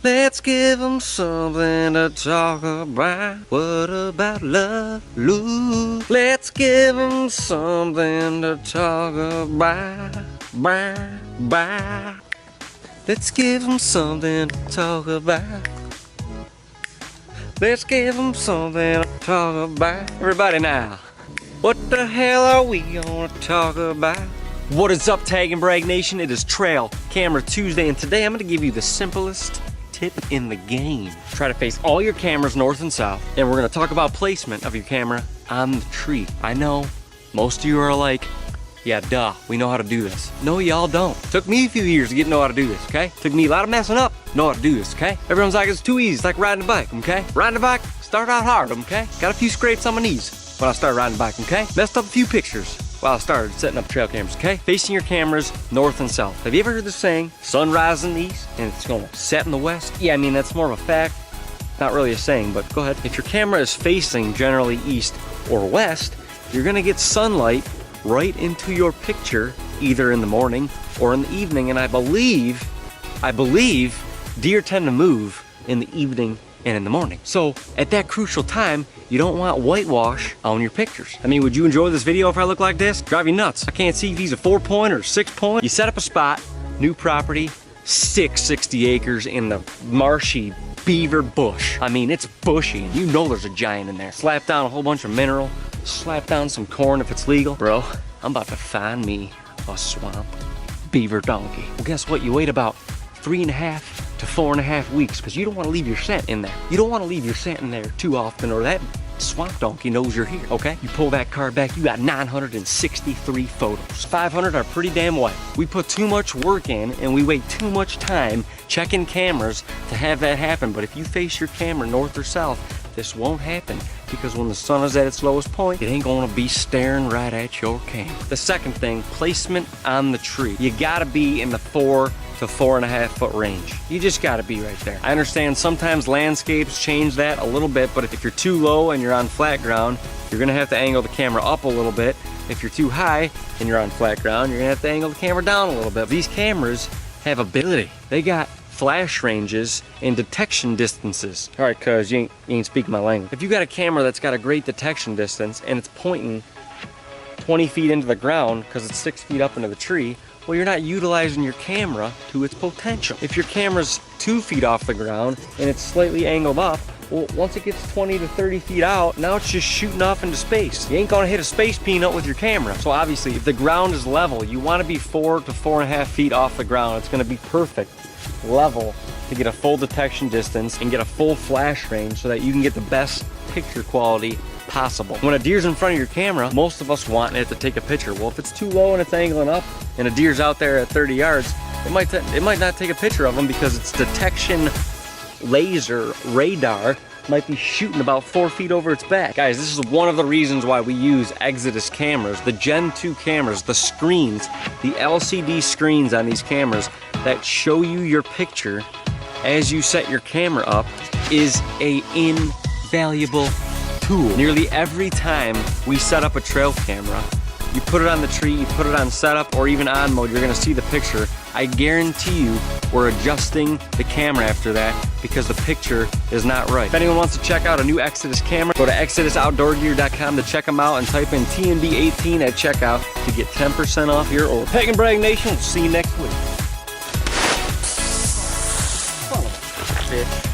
Let's give them something to talk about. What about love, Lou? Let's give them something to talk about. Bye. Let's give them something to talk about. Let's give them something to talk about. Everybody now, what the hell are we gonna talk about? What is up, Tag and Brag Nation? It is Trail Camera Tuesday, and today I'm gonna give you the simplest tip in the game. Try to face all your cameras north and south, and we're gonna talk about placement of your camera on the tree. I know most of you are like, yeah, duh, we know how to do this. No, y'all don't. Took me a few years to know how to do this, okay? Took me a lot of messing up to know how to do this, okay? Everyone's like, it's too easy, it's like riding a bike, okay? Riding a bike, start out hard, okay? Got a few scrapes on my knees when I started riding a bike, okay? Messed up a few pictures while I started setting up trail cameras, okay? Facing your cameras north and south. Have you ever heard the saying, sun rises in the east and it's gonna set in the west? Yeah, I mean, that's more of a fact, not really a saying, but go ahead. If your camera is facing generally east or west, you're gonna get sunlight right into your picture, either in the morning or in the evening, and I believe deer tend to move in the evening and in the morning. So at that crucial time, you don't want whitewash on your pictures. I mean, would you enjoy this video if I look like this? Drive you nuts. I can't see if he's a 4-point or 6-point. You set up a spot, new property, 660 acres in the marshy beaver bush. I mean, it's bushy, and you know there's a giant in there. Slap down a whole bunch of mineral, slap down some corn if it's legal. Bro, I'm about to find me a swamp beaver donkey. Well, guess what? You wait about 3.5 to 4.5 weeks, because you don't want to leave your scent in there. You don't want to leave your scent in there too often, or that swamp donkey knows you're here, okay? You pull that card back, you got 963 photos. 500 are pretty damn white. We put too much work in, and we wait too much time checking cameras to have that happen. But if you face your camera north or south, this won't happen, because when the sun is at its lowest point, it ain't gonna be staring right at your camera. The second thing, placement on the tree. You gotta be in the 4 to 4.5 foot range. You just gotta be right there. I understand sometimes landscapes change that a little bit, but if you're too low and you're on flat ground, you're gonna have to angle the camera up a little bit. If you're too high and you're on flat ground, you're gonna have to angle the camera down a little bit. These cameras have ability. They got flash ranges and detection distances. All right, cuz you ain't speaking my language. If you got a camera that's got a great detection distance and it's pointing 20 feet into the ground because it's 6 feet up into the tree, well, you're not utilizing your camera to its potential. If your camera's 2 feet off the ground and it's slightly angled up, well, once it gets 20 to 30 feet out, now it's just shooting off into space. You ain't gonna hit a space peanut with your camera. So obviously, if the ground is level, you wanna be 4 to 4.5 feet off the ground. It's gonna be perfect level to get a full detection distance and get a full flash range so that you can get the best picture quality possible. When a deer's in front of your camera, most of us want it to take a picture. Well, if it's too low and it's angling up and a deer's out there at 30 yards, it might not take a picture of them because its detection laser radar might be shooting about 4 feet over its back. Guys, this is one of the reasons why we use Exodus cameras, the Gen 2 cameras, the screens, the LCD screens on these cameras that show you your picture as you set your camera up is a invaluable tool. Nearly every time we set up a trail camera, you put it on the tree, you put it on setup or even on mode, you're gonna see the picture. I guarantee you we're adjusting the camera after that because the picture is not right. If anyone wants to check out a new Exodus camera, go to ExodusOutdoorGear.com to check them out and type in TNB18 at checkout to get 10% off your order. Tag and Brag Nation, we'll see you next week. Son of a bitch.